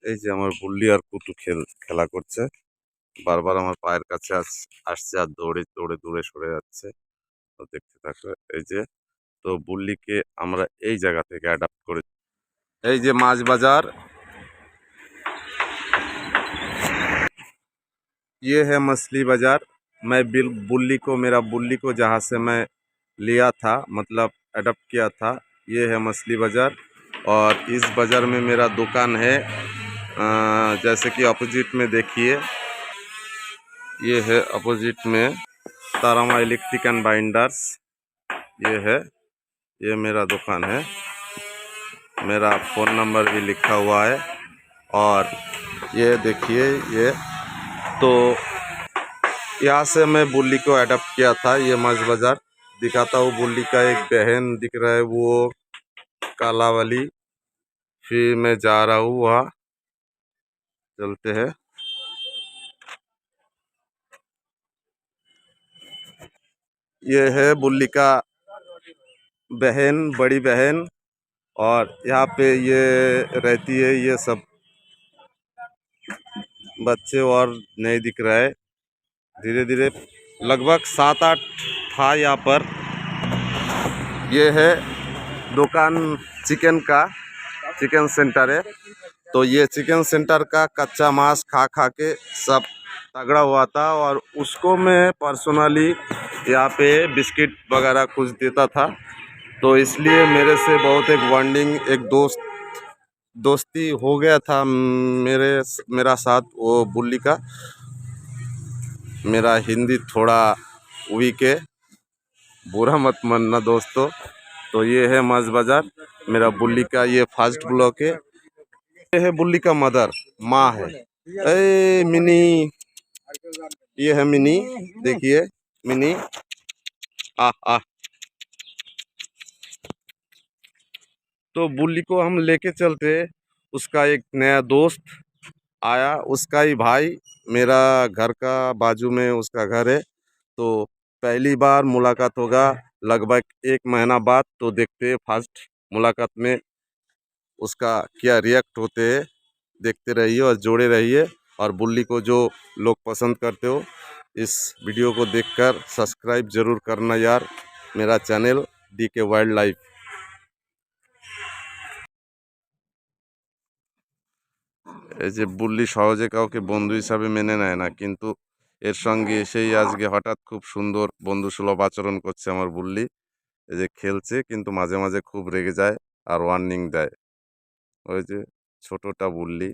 এই যে আমার বুল্লি আর কুতু খেলা করছে, বারবার আমার পায়ের কাছে আসছে আর দৌড়ে দৌড়ে দূরে সরে যাচ্ছে। তো দেখতে থাকো। এই যে, তো বুল্লিকে আমরা এই জায়গা থেকে অ্যাডাপ্ট করে, এই যে মাছ বাজার, ये है मछली बाजार। मैं बुल्ली को, मेरा बुल्ली को जहाँ से मैं लिया था, मतलब अडॉप्ट किया था, ये है मछली बाज़ार। और इस बाज़ार में मेरा दुकान है। जैसे कि अपोजिट में देखिए, ये है अपोजिट में तारामा इलेक्ट्रिक एंड बाइंडर्स, ये है, ये मेरा दुकान है। मेरा फ़ोन नंबर भी लिखा हुआ है। और ये देखिए, ये तो यहाँ से मैं बुल्ली को अडॉप्ट किया था। ये माछ बाज़ार दिखाता हूँ। बुल्ली का एक बहन दिख रहा है, वो काला वाली। फिर मैं जा रहा हूँ वहाँ, चलते हैं। ये है बुल्ली का बहन, बड़ी बहन। और यहाँ पे ये रहती है। ये सब बच्चे और नहीं दिख रहा है, धीरे धीरे। लगभग 7-8 था यहाँ पर। ये है दुकान चिकन का, चिकन सेंटर है। तो ये चिकन सेंटर का कच्चा मांस खा खा के सब तगड़ा हुआ था। और उसको मैं पर्सनली यहाँ पे बिस्किट वगैरह कुछ देता था। तो इसलिए मेरे से बहुत एक बॉन्डिंग, एक दोस्ती हो गया था मेरा साथ वो बुल्ली का। मेरा हिंदी थोड़ा वीक है, बुरा मत मानना दोस्तों। तो ये है माछ बाज़ार, मेरा बुल्ली का ये फर्स्ट ब्लॉक है। ये है बुल्ली का मदर, माँ है। ए मिनी, ये है मिनी, देखिए मिनी। आ आ तो बुल्ली को हम लेके चलते, उसका एक नया दोस्त आया, उसका ही भाई। मेरा घर का बाजू में उसका घर है। तो पहली बार मुलाकात होगा लगभग 1 महीना बाद। तो देखते हैं फर्स्ट मुलाकात में उसका क्या रिएक्ट होते हैं। देखते रहिए और जोड़े रहिए। और बुल्ली को जो लोग पसंद करते हो, इस वीडियो को देखकर सब्सक्राइब जरूर करना यार, मेरा चैनल DK वाइल्ड लाइफ। এই যে বুল্লি সহজে কাউকে বন্ধু হিসাবে মেনে নেয় না, কিন্তু এর সঙ্গে এসেই আজকে হঠাৎ খুব সুন্দর বন্ধুসুলভ আচরণ করছে আমার বুল্লি। এই যে খেলছে, কিন্তু মাঝে মাঝে খুব রেগে যায় আর ওয়ার্নিং দেয়। ওই যে ছোটটা বুল্লি।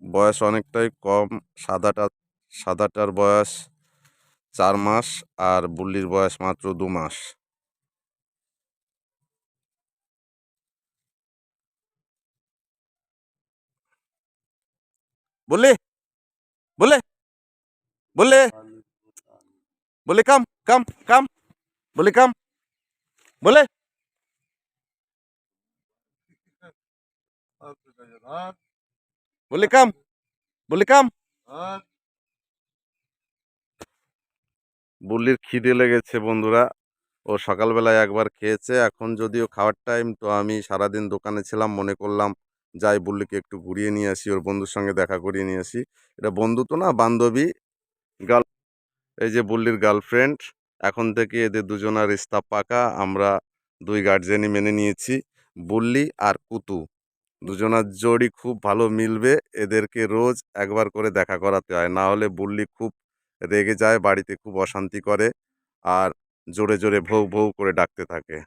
বয়স অনেকটাই কম। সাদাটার বয়স 4 মাস আর বুল্লির বয়স মাত্র 2 মাস। বুল্লি, বুল্লি, বুল্লি, বুল্লি কাম, কাম, কাম, বুল্লি কাম, বুল্লি, বুল্লি কাম, বুল্লি কাম। বুল্লির খিদে লেগেছে বন্ধুরা। ও সকালবেলায় একবার খেয়েছে, এখন যদিও খাওয়ার টাইম। তো আমি সারাদিন দোকানে ছিলাম, মনে করলাম যাই বুল্লিকে একটু ঘুরিয়ে নিয়ে আসি, ওর বন্ধুর সঙ্গে দেখা করিয়ে নিয়ে আসি। এটা বন্ধু তো না, বান্ধবী, গার্ল। এই যে বুল্লির গার্লফ্রেন্ড। এখন থেকে এদের দুজনার রিস্তা পাকা। আমরা দুই গার্জেনই মেনে নিয়েছি, বুল্লি আর কুতু। দুজনার জোড়ি খুব ভালো মিলবে। এদেরকে রোজ একবার করে দেখা করাতে হয়, না হলে বুল্লি খুব রেগে যায়, বাড়িতে খুব অশান্তি করে আর জোরে জোরে ভৌ ভৌ করে ডাকতে থাকে।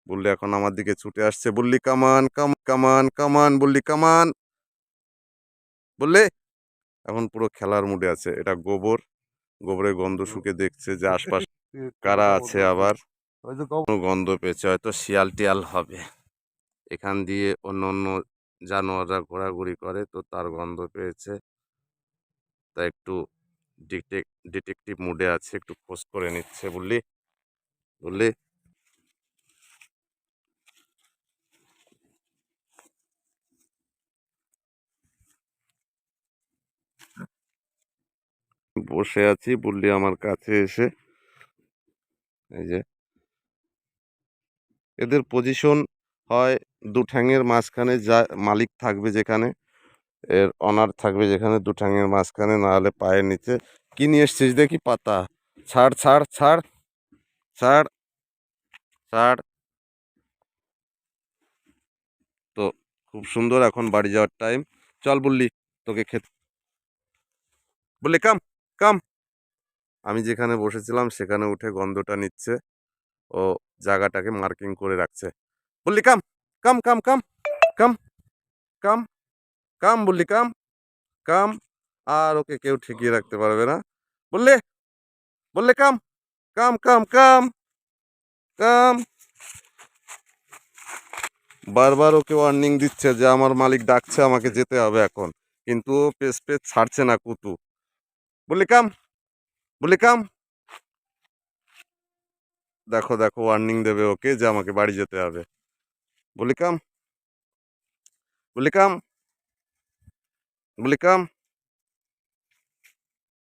বুল্লি এখন আমার দিকে ছুটে আসছে। বুল্লি কামান, কামান, কামান, বুল্লি কামান। বুল্লি এখন পুরো খেলার মুডে আছে। এটা গোবরের গন্ধ শুকে দেখছে যে আশপাশ কারা আছে। আবার গন্ধ পেয়েছে, হয়তো শিয়াল টিয়াল হবে। এখান দিয়ে অন্য অন্য জানোয়াররা ঘোরাঘুরি করে, তো তার গন্ধ পেয়েছে। তা একটু ডিটেকটিভ মুডে আছে, একটু খোঁজ করে নিচ্ছে। বুল্লি, বুল্লি বসে আছি, বুল্লি আমার কাছে এসে এই যে এদের পজিশন হয় দু ঠ্যাঙের মাঝখানে, যা মালিক থাকবে যেখানে, এর অনার থাকবে যেখানে দু ঠ্যাঙের মাঝখানে, না হলে পায়ের নিচে। কি নিয়ে এসছিস দেখি? পাতা। ছাড় ছাড় ছাড় ছাড় ছাড়। তো খুব সুন্দর, এখন বাড়ি যাওয়ার টাইম। চল বললি, তোকে খেতে বললি, কাম কাম। আমি যেখানে বসেছিলাম সেখানে উঠে গন্ধটা নিচ্ছে, ও জায়গাটাকে মার্কিং করে রাখছে। বললি কাম কাম কাম কাম কাম কাম কাম বললি, কাম কাম। আর ওকে কেউ ঠেকিয়ে রাখতে পারবে না। বললে বললে কাম কাম কাম কাম কাম। বারবার ওকে ওয়ার্নিং দিচ্ছে যে আমার মালিক ডাকছে, আমাকে যেতে হবে এখন, কিন্তু ও পেস পেস ছাড়ছে না কুতু। বললি কাম বললি কাম। দেখো দেখো, ওয়ার্নিং দেবে ওকে যে আমাকে বাড়ি যেতে হবে। বলি কাম বলি কাম বলি কাম।